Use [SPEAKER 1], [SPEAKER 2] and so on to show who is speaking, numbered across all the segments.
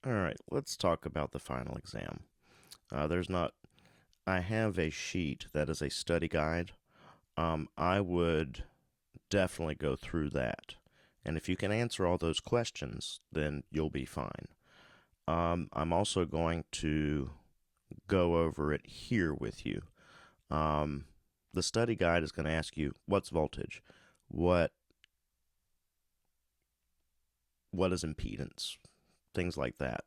[SPEAKER 1] All right, let's talk about the final exam. There's not, I have a sheet that is a study guide. I would definitely go through that. And if you can answer all those questions, then you'll be fine. I'm also going to go over it here with you. Um, the study guide is going to ask you what's voltage, what what is impedance, things like that.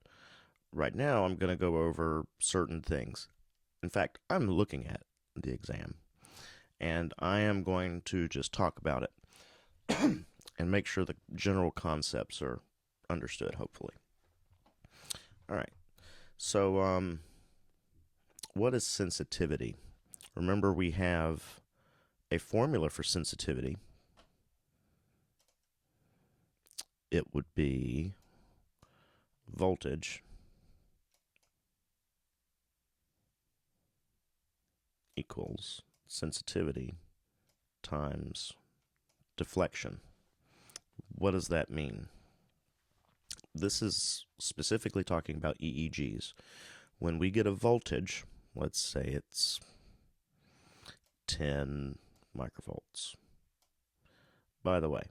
[SPEAKER 1] Right now, I'm going to go over certain things. In fact, I'm looking at the exam and I am going to just talk about it and make sure the general concepts are understood, hopefully. All right. So, what is sensitivity? Remember, we have a formula for sensitivity. It would be voltage equals sensitivity times deflection. What does that mean? This is specifically talking about EEGs. When we get a voltage, let's say it's 10 microvolts. By the way,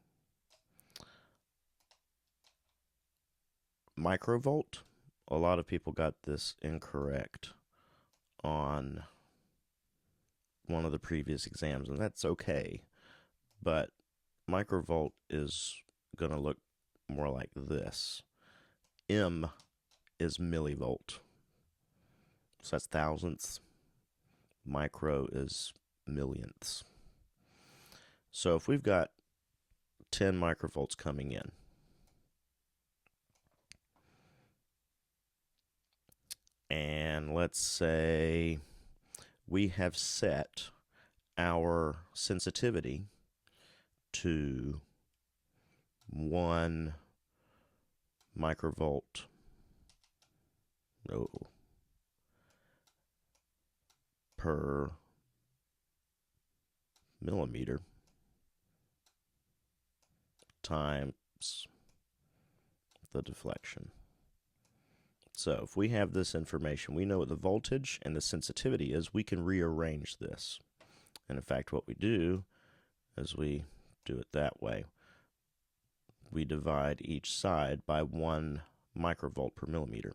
[SPEAKER 1] microvolt, a lot of people got this incorrect on one of the previous exams, and that's okay. But microvolt is going to look more like this. M is millivolt. So that's thousandths. Micro is millionths. So if we've got 10 microvolts coming in, and let's say we have set our sensitivity to 1 microvolt per millimeter times the deflection. So if we have this information, we know what the voltage and the sensitivity is, we can rearrange this. And in fact, what we do is we do it that way. We divide each side by 1 microvolt per millimeter.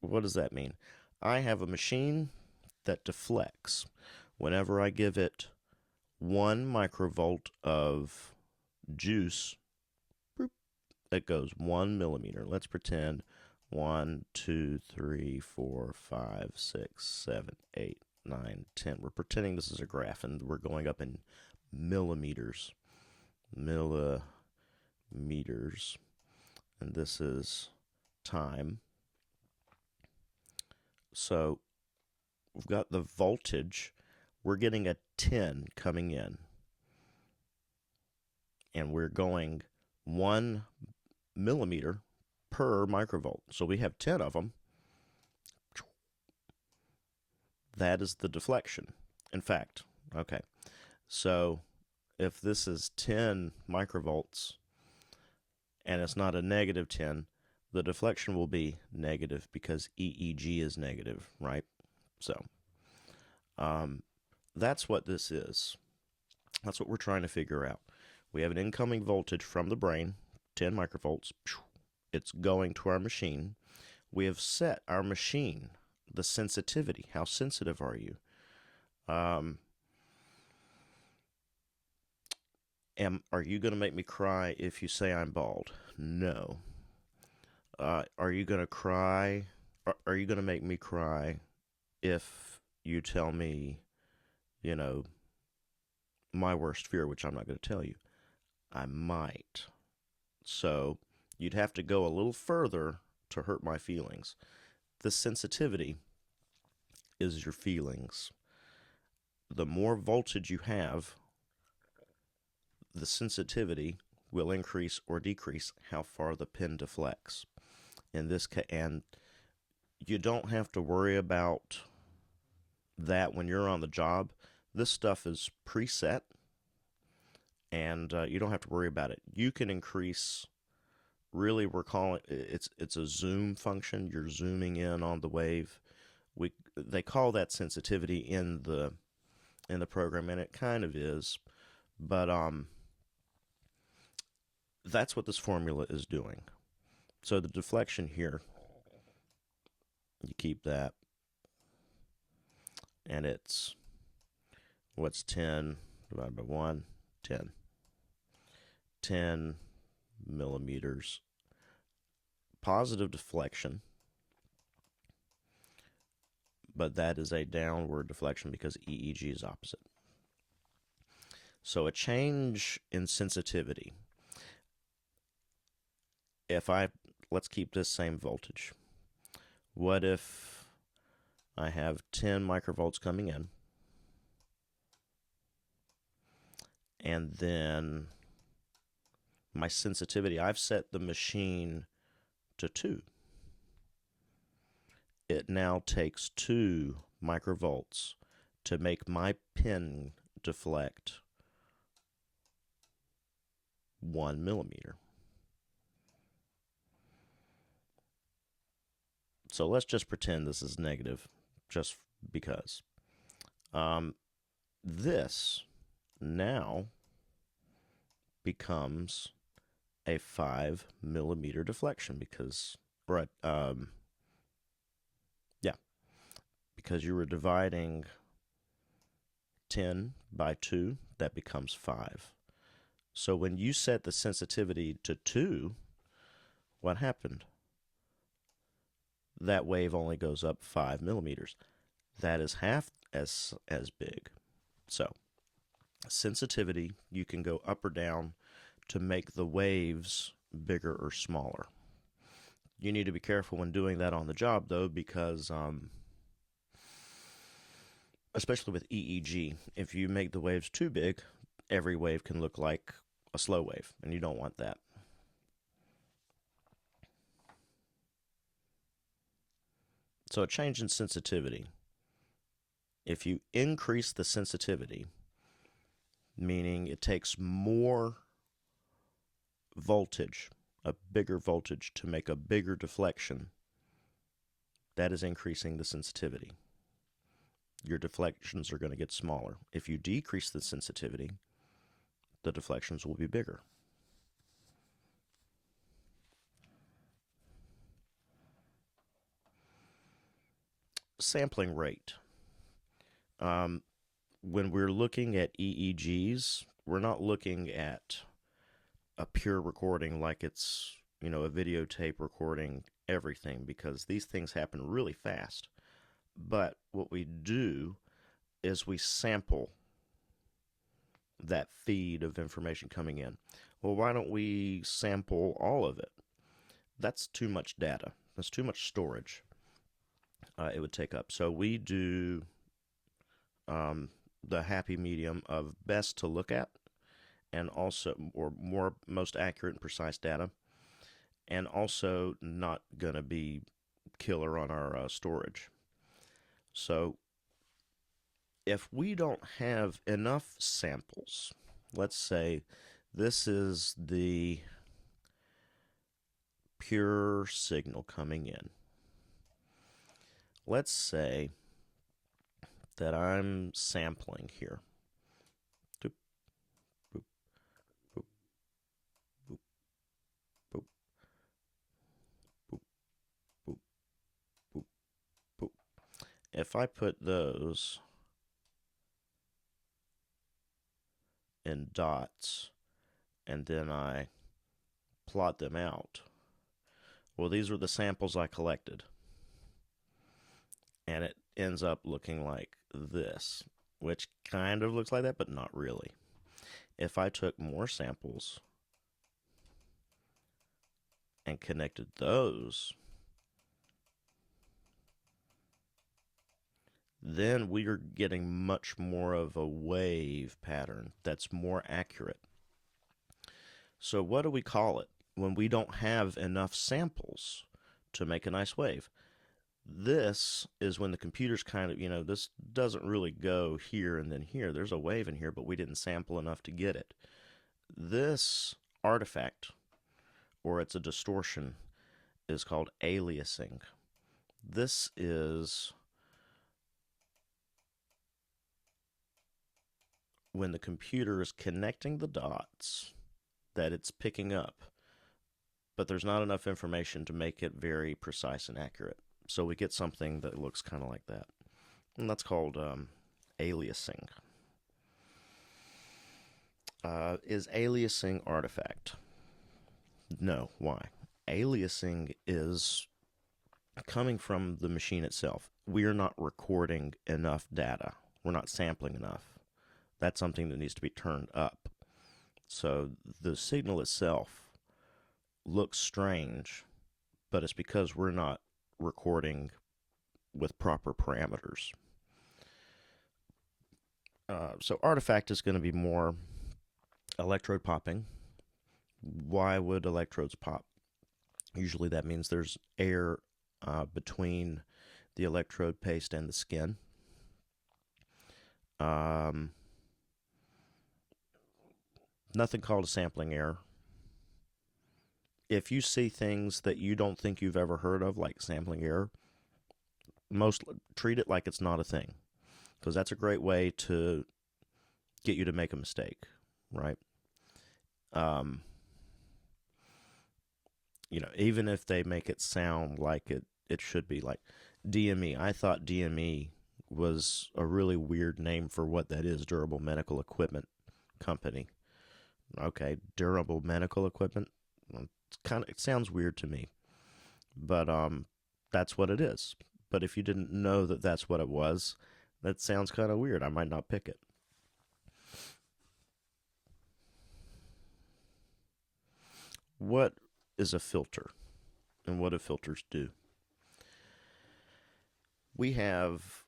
[SPEAKER 1] What does that mean? I have a machine that deflects. Whenever I give it 1 microvolt of juice, it goes 1 millimeter. Let's pretend 1, 2, 3, 4, 5, 6, 7, 8, 9, 10. We're pretending this is a graph and we're going up in millimeters. Millimeters. And this is time. So we've got the voltage. We're getting a 10 coming in. And we're going 1 millimeter per microvolt. So we have 10 of them. That is the deflection. In fact, okay. So if this is 10 microvolts and it's not a negative 10, the deflection will be negative because EEG is negative, right? So that's what this is. That's what we're trying to figure out. We have an incoming voltage from the brain, 10 microvolts. It's going to our machine. We have set our machine, the sensitivity. How sensitive are you? Are you going to make me cry if you say I'm bald? No. Are you going to cry? Are you going to make me cry if you tell me, you know, my worst fear, which I'm not going to tell you? I might. So you'd have to go a little further to hurt my feelings. The sensitivity is your feelings. The more voltage you have, the sensitivity will increase or decrease how far the pin deflects. In this case, and you don't have to worry about that when you're on the job. This stuff is preset, and you don't have to worry about it. You can increase really we're calling it's a zoom function. You're zooming in on the wave. They call that sensitivity in the program, and it kind of is, but that's what this formula is doing. So the deflection here, you keep that, and it's what's 10 divided by 1, 10. 10 millimeters. Positive deflection, but that is a downward deflection because EEG is opposite. So a change in sensitivity. Let's keep this same voltage. What if I have 10 microvolts coming in, and then my sensitivity, I've set the machine to 2. It now takes 2 microvolts to make my pin deflect 1 millimeter. So let's just pretend this is negative, just because. This now becomes a 5 millimeter deflection because, because you were dividing 10 by 2, that becomes 5. So when you set the sensitivity to 2, what happened? That wave only goes up 5 millimeters. That is half as big. So sensitivity, you can go up or down to make the waves bigger or smaller. You need to be careful when doing that on the job, though, because especially with EEG, if you make the waves too big, every wave can look like a slow wave, and you don't want that. So a change in sensitivity. If you increase the sensitivity, meaning it takes more voltage, a bigger voltage, to make a bigger deflection, that is increasing the sensitivity. Your deflections are going to get smaller. If you decrease the sensitivity, the deflections will be bigger. Sampling rate. When we're looking at EEGs, we're not looking at a pure recording like it's, a videotape recording everything, because these things happen really fast. But what we do is we sample that feed of information coming in. Well, why don't we sample all of it? That's too much data. That's too much storage it would take up. So we do the happy medium of best to look at, and also, or more, most accurate and precise data, and also not going to be killer on our storage. So if we don't have enough samples, let's say this is the pure signal coming in. Let's say that I'm sampling here. Boop, boop, boop, boop, boop, boop, boop, boop, boop. If I put those in dots and then I plot them out, well, these were the samples I collected. And it ends up looking like this, which kind of looks like that, but not really. If I took more samples and connected those, then we are getting much more of a wave pattern that's more accurate. So what do we call it when we don't have enough samples to make a nice wave? This is when the computer's kind of, this doesn't really go here and then here. There's a wave in here, but we didn't sample enough to get it. This artifact, or it's a distortion, is called aliasing. This is when the computer is connecting the dots that it's picking up, but there's not enough information to make it very precise and accurate. So we get something that looks kind of like that. And that's called aliasing. Is aliasing artifact? No. Why? Aliasing is coming from the machine itself. We are not recording enough data. We're not sampling enough. That's something that needs to be turned up. So the signal itself looks strange, but it's because we're not recording with proper parameters. So artifact is going to be more electrode popping. Why would electrodes pop? Usually that means there's air between the electrode paste and the skin. Nothing called a sampling error. If you see things that you don't think you've ever heard of, like sampling error, treat it like it's not a thing, because that's a great way to get you to make a mistake, right? Even if they make it sound like it should be, like DME. I thought DME was a really weird name for what that is, Durable Medical Equipment Company. Okay, durable medical equipment. It sounds weird to me, but that's what it is. But if you didn't know that that's what it was, that sounds kind of weird. I might not pick it. What is a filter, and what do filters do? We have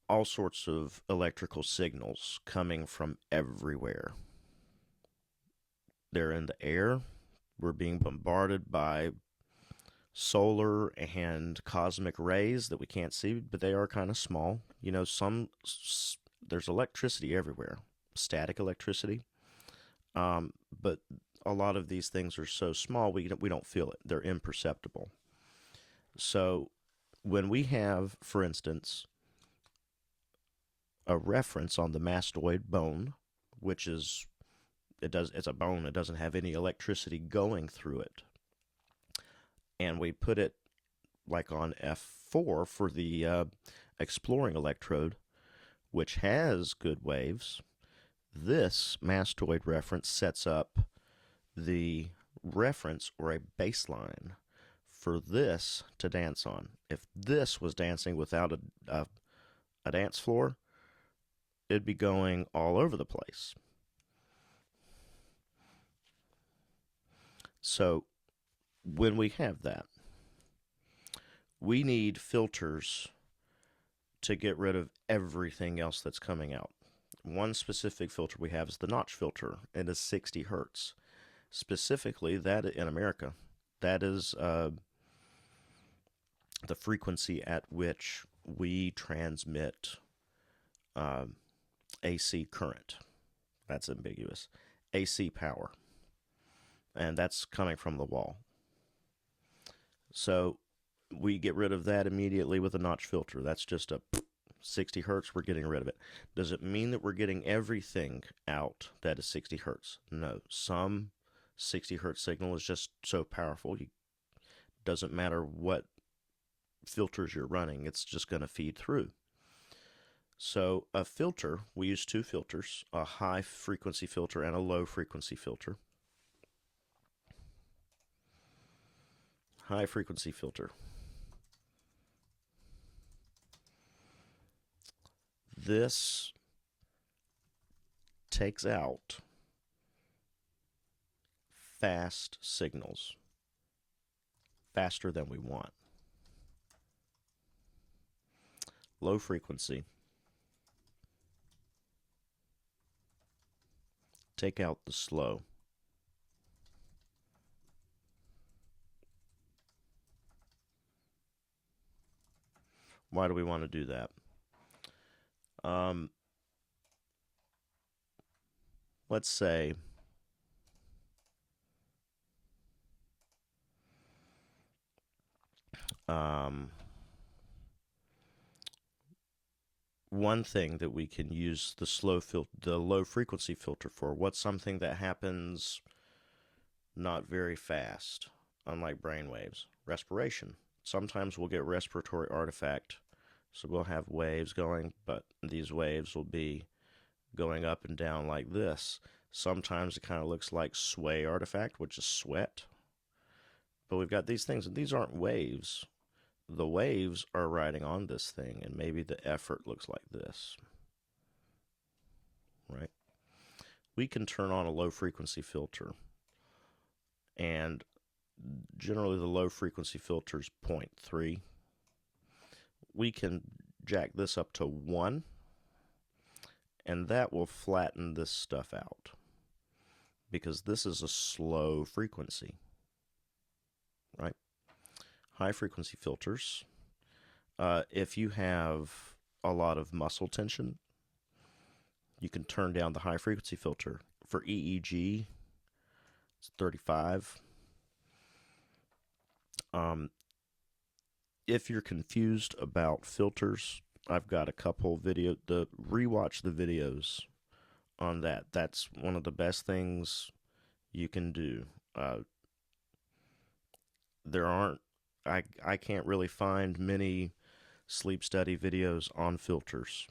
[SPEAKER 1] all sorts of electrical signals coming from everywhere. They're in the air. We're being bombarded by solar and cosmic rays that we can't see, but they are kind of small. There's electricity everywhere, static electricity, but a lot of these things are so small we don't feel it. They're imperceptible. So when we have, for instance, a reference on the mastoid bone, which is it's a bone, it doesn't have any electricity going through it, and we put it like on F4 for the exploring electrode, which has good waves. This mastoid reference sets up the reference or a baseline for this to dance on. If this was dancing without a dance floor, it'd be going all over the place. So when we have that, we need filters to get rid of everything else that's coming out. One specific filter we have is the notch filter. It is 60 hertz. Specifically, that in America, that is the frequency at which we transmit AC current. That's ambiguous. AC power. And that's coming from the wall. So we get rid of that immediately with a notch filter. That's just a 60 hertz, we're getting rid of it. Does it mean that we're getting everything out that is 60 hertz? No. Some 60 hertz signal is just so powerful, it doesn't matter what filters you're running, it's just going to feed through. So a filter, we use two filters, a high frequency filter and a low frequency filter. High frequency filter. This takes out fast signals, faster than we want. Low frequency, take out the slow. Why do we want to do that? Let's say Um, one thing that we can use the low frequency filter for, what's something that happens not very fast, unlike brain waves? Respiration. Sometimes we'll get respiratory artifact, so we'll have waves going, but these waves will be going up and down like this. Sometimes it kind of looks like sway artifact, which is sweat. But we've got these things, and these aren't waves. The waves are riding on this thing, and maybe the effort looks like this, right? We can turn on a low frequency filter, and generally the low frequency filter is 0.3. We can jack this up to 1, and that will flatten this stuff out because this is a slow frequency, right? High frequency filters. If you have a lot of muscle tension, you can turn down the high frequency filter. For EEG, it's 35. If you're confused about filters, I've got a couple rewatch the videos on that. That's one of the best things you can do. There aren't, I can't really find many sleep study videos on filters,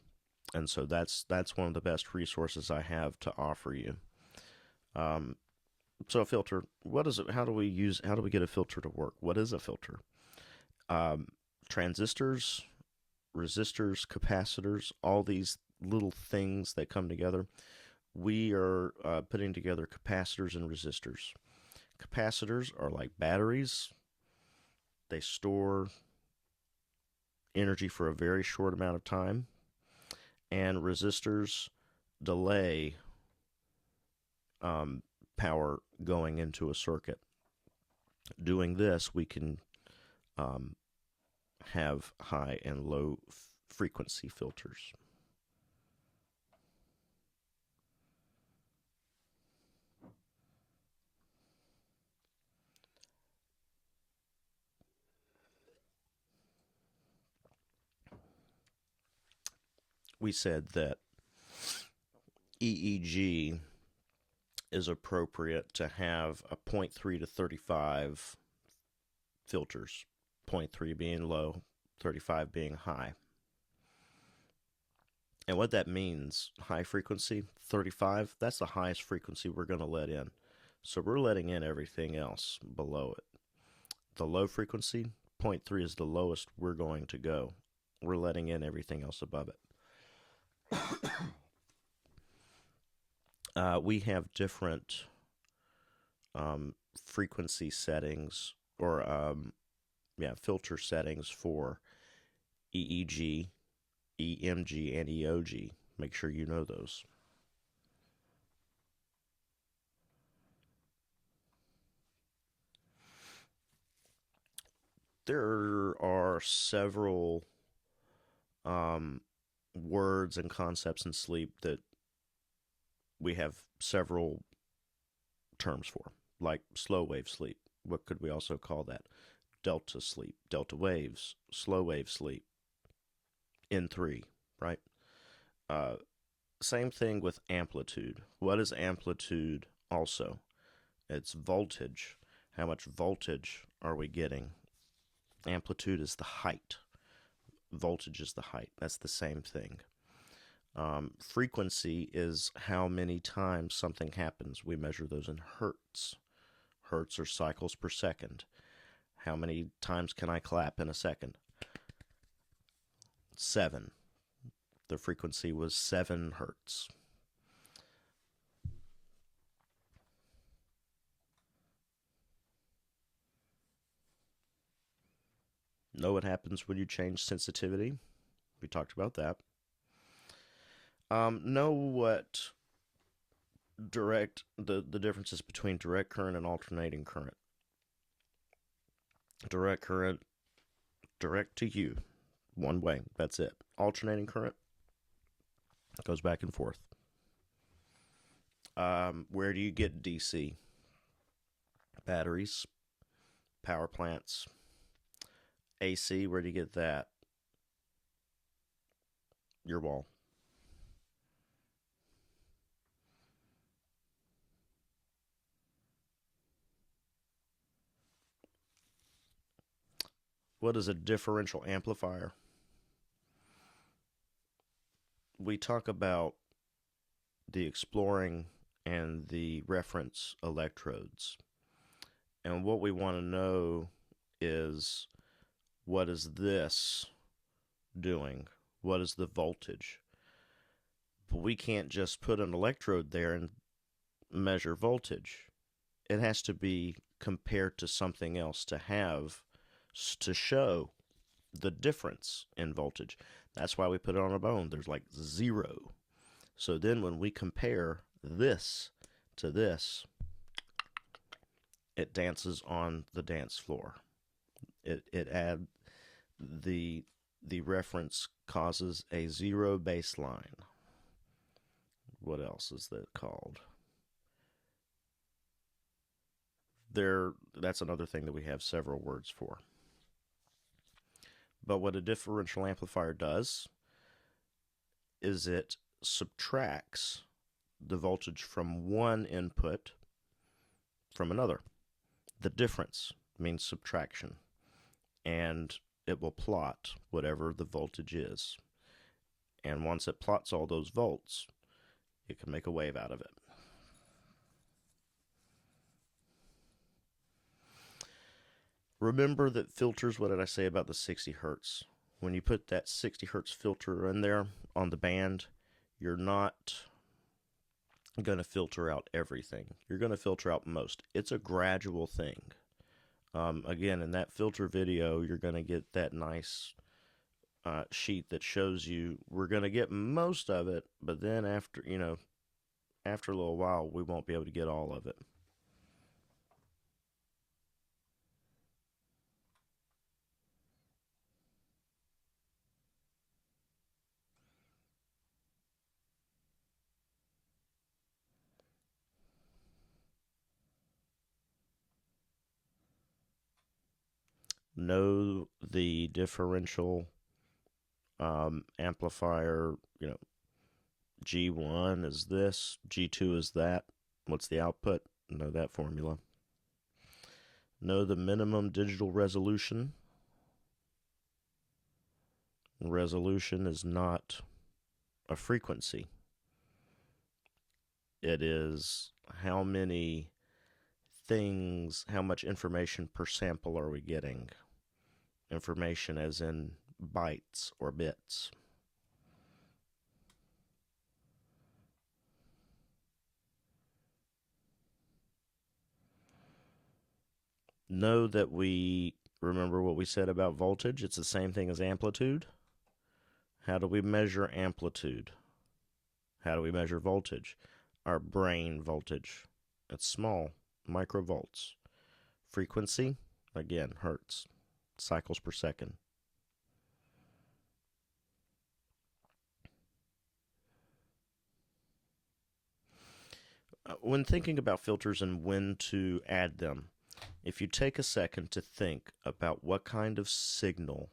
[SPEAKER 1] and so that's one of the best resources I have to offer you. So a filter, what is it? How do we get a filter to work? What is a filter? Transistors, resistors, capacitors, all these little things that come together. We are putting together capacitors and resistors. Capacitors are like batteries. They store energy for a very short amount of time. And resistors delay power going into a circuit. Doing this, we can have high and low frequency filters. We said that EEG is appropriate to have a 0.3 to 35 filters, 0.3 being low, 35 being high. And what that means, high frequency, 35, that's the highest frequency we're going to let in. So we're letting in everything else below it. The low frequency, 0.3 is the lowest we're going to go. We're letting in everything else above it. We have different frequency settings or filter settings for EEG, EMG, and EOG. Make sure you know those. There are several words and concepts in sleep that we have several terms for, like slow wave sleep. What could we also call that? Delta sleep, delta waves, slow wave sleep, N3, right? Same thing with amplitude. What is amplitude also? It's voltage. How much voltage are we getting? Amplitude is the height. Voltage is the height. That's the same thing. Frequency is how many times something happens. We measure those in hertz. Hertz are cycles per second. How many times can I clap in a second? 7. The frequency was 7 hertz. Know what happens when you change sensitivity? We talked about that. Know what the differences between direct current and alternating current. Direct current, direct to you, one way, that's it. Alternating current goes back and forth. Where do you get DC? Batteries, power plants, AC, where do you get that? Your wall. What is a differential amplifier? We talk about the exploring and the reference electrodes. And what we want to know is, what is this doing? What is the voltage? But we can't just put an electrode there and measure voltage. It has to be compared to something else to show the difference in voltage. That's why we put it on a bone. There's like 0. So then when we compare this to this, it dances on the dance floor. It add the reference causes a 0 baseline. What else is that called? That's another thing that we have several words for. But what a differential amplifier does is it subtracts the voltage from one input from another. The difference means subtraction, and it will plot whatever the voltage is. And once it plots all those volts, it can make a wave out of it. Remember that filters, what did I say about the 60 hertz? When you put that 60 hertz filter in there on the band, you're not going to filter out everything. You're going to filter out most. It's a gradual thing. Again, in that filter video, you're going to get that nice sheet that shows you we're going to get most of it, but then after a little while, we won't be able to get all of it. Know the differential amplifier, G1 is this, G2 is that. What's the output? Know that formula. Know the minimum digital resolution. Resolution is not a frequency. It is how many things, how much information per sample are we getting? Information as in bytes or bits. Know that we remember what we said about voltage. It's the same thing as amplitude. How do we measure amplitude? How do we measure voltage? Our brain voltage. It's small, microvolts. Frequency, again, hertz. Cycles per second. When thinking about filters and when to add them, if you take a second to think about what kind of signal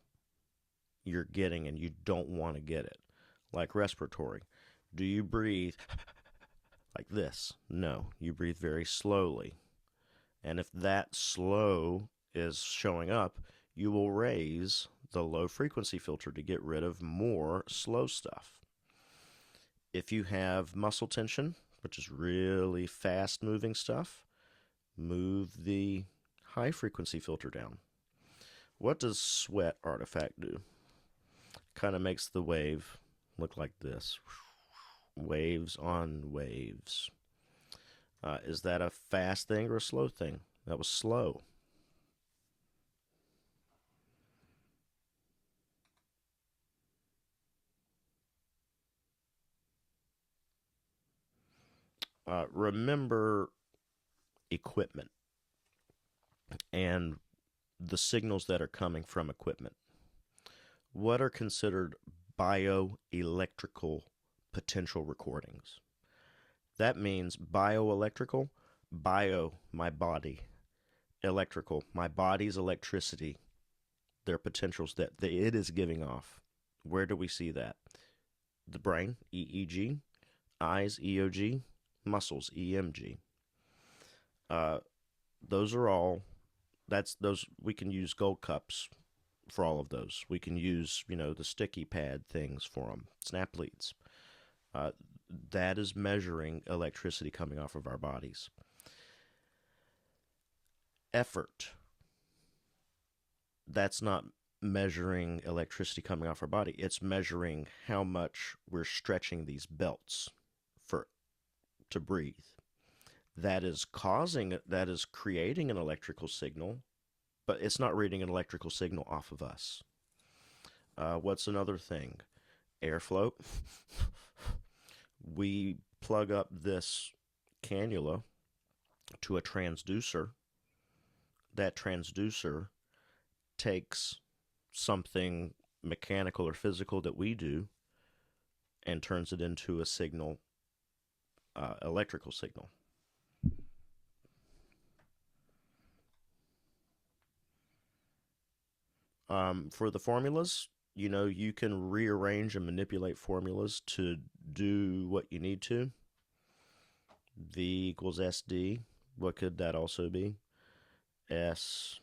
[SPEAKER 1] you're getting and you don't want to get it, like respiratory, do you breathe like this? No, you breathe very slowly. And if that slow is showing up, you will raise the low frequency filter to get rid of more slow stuff. If you have muscle tension, which is really fast moving stuff, move the high frequency filter down. What does sweat artifact do? Kind of makes the wave look like this. Waves on waves. Is that a fast thing or a slow thing? That was slow. Remember equipment and the signals that are coming from equipment. What are considered bioelectrical potential recordings? That means bioelectrical, bio, my body, electrical, my body's electricity There are potentials that it is giving off. Where do we see that? The brain, EEG, eyes, EOG, muscles, EMG. Uh, those are all. That's those. We can use gold cups for all of those. We can use the sticky pad things for them. Snap leads. Uh, that is measuring electricity coming off of our bodies. Effort. That's not measuring electricity coming off our body. It's measuring how much we're stretching these belts to breathe. That is creating an electrical signal, but it's not reading an electrical signal off of us. What's another thing? Airflow. We plug up this cannula to a transducer. That transducer takes something mechanical or physical that we do and turns it into a signal, electrical signal. For the formulas, you can rearrange and manipulate formulas to do what you need to. V equals SD. What could that also be? S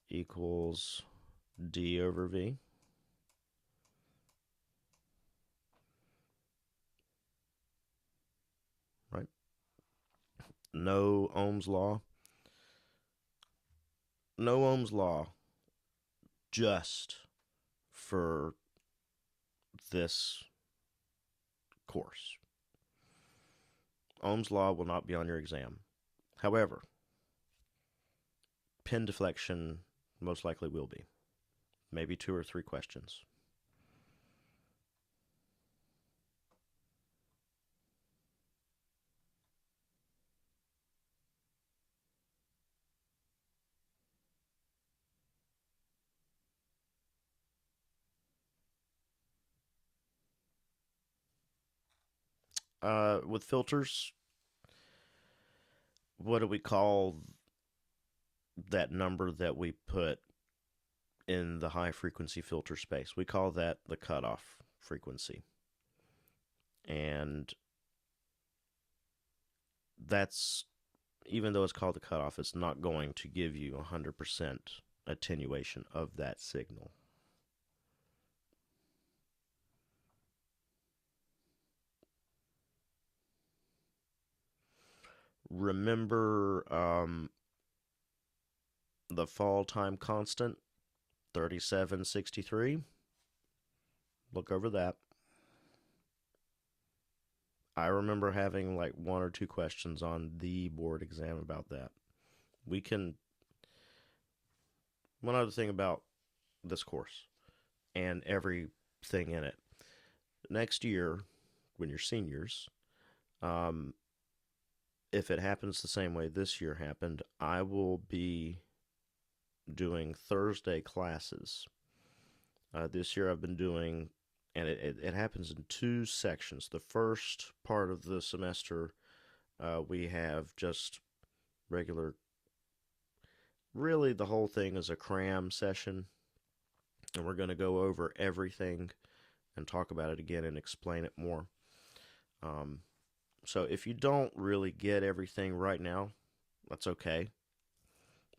[SPEAKER 1] equals D over V. Right? No Ohm's law. No Ohm's law just for this course. Ohm's law will not be on your exam. However, pin deflection most likely will be. Maybe 2 or 3 questions. With filters, what do we call that number that we put in the high frequency filter space? We call that the cutoff frequency. And that's, even though it's called the cutoff, it's not going to give you 100% attenuation of that signal. Remember the fall time constant, 3763. Look over that. I remember having like 1 or 2 questions on the board exam about that. One other thing about this course and everything in it. Next year, when you're seniors, if it happens the same way this year happened, I will be doing Thursday classes. This year I've been doing, and it happens in 2 sections. The first part of the semester, we have just regular, really the whole thing is a cram session, and we're going to go over everything and talk about it again and explain it more. So if you don't really get everything right now, that's okay.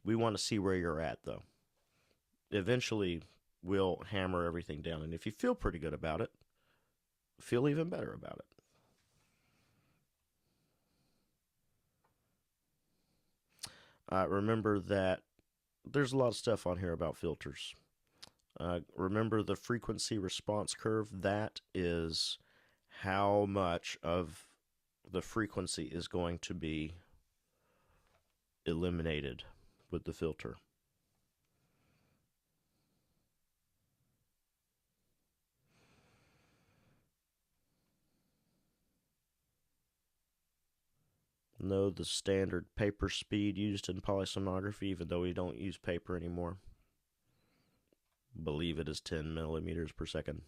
[SPEAKER 1] We want to see where you're at, though. Eventually, we'll hammer everything down. And if you feel pretty good about it, feel even better about it. Remember that there's a lot of stuff on here about filters. Remember the frequency response curve? That is how much of the frequency is going to be eliminated with the filter. Know the standard paper speed used in polysomnography, even though we don't use paper anymore. Believe it is 10 millimeters per second.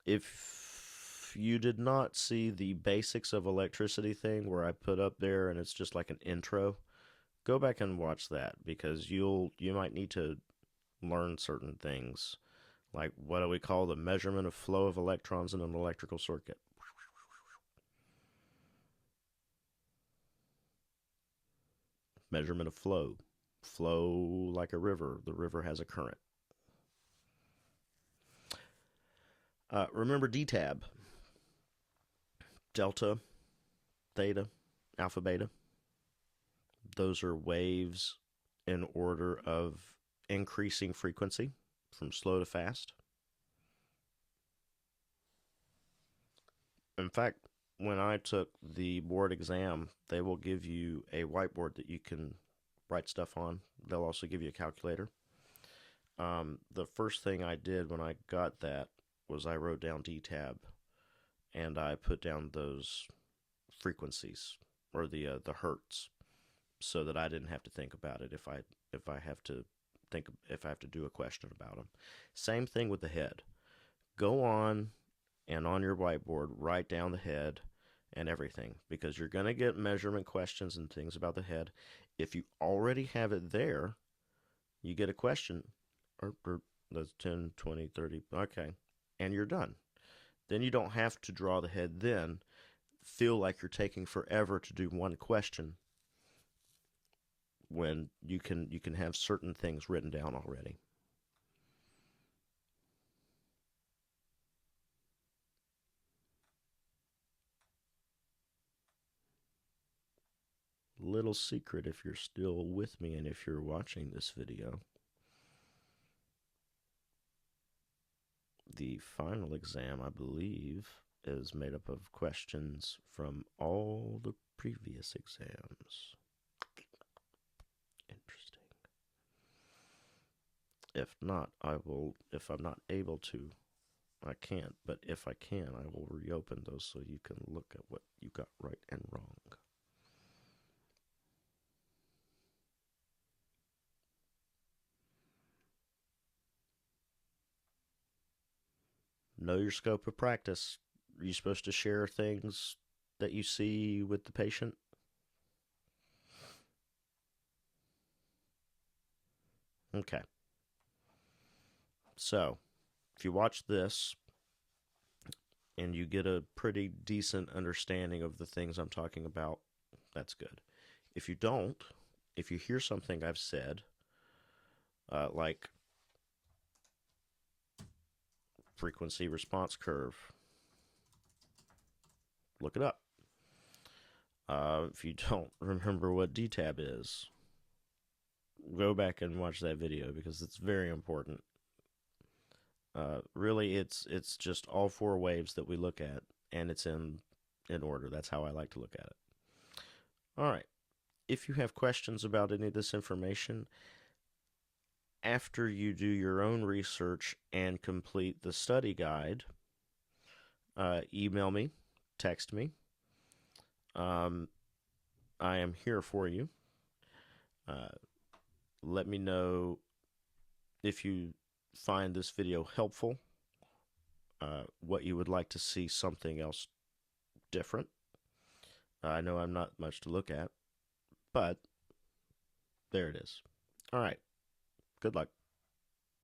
[SPEAKER 1] If if you did not see the basics of electricity thing where I put up there and it's just like an intro, go back and watch that because you might need to learn certain things. Like what do we call the measurement of flow of electrons in an electrical circuit? Measurement of flow. Flow like a river. The river has a current. Remember D-tab. Delta, theta, alpha, beta. Those are waves in order of increasing frequency from slow to fast. In fact, when I took the board exam, they will give you a whiteboard that you can write stuff on. They'll also give you a calculator. The first thing I did when I got that was I wrote down D-tab and I put down those frequencies or the hertz so that I didn't have to think about it if I have to do a question about them. Same thing with the head. Go on and on your whiteboard write down the head and everything because you're going to get measurement questions and things about the head. If you already have it there, you get a question, that's 10, 20, 30, okay, and you're done. Then you don't have to draw the head then, feel like you're taking forever to do one question when you can have certain things written down already. Little secret if you're still with me and if you're watching this video. The final exam, I believe, is made up of questions from all the previous exams. Interesting. If not, if I'm not able to, I can't, but if I can, I will reopen those so you can look at what you got right and wrong. Know your scope of practice. Are you supposed to share things that you see with the patient? Okay. So, if you watch this and you get a pretty decent understanding of the things I'm talking about, that's good. If you don't, if you hear something I've said, like frequency response curve, look it up. If you don't remember what D-tab is, go back and watch that video because it's very important. Really, it's just all four waves that we look at, and it's in order. That's how I like to look at it. All right. If you have questions about any of this information, after you do your own research and complete the study guide, email me, text me. I am here for you. Let me know if you find this video helpful, what you would like to see something else different. I know I'm not much to look at, but there it is. All right. Good luck.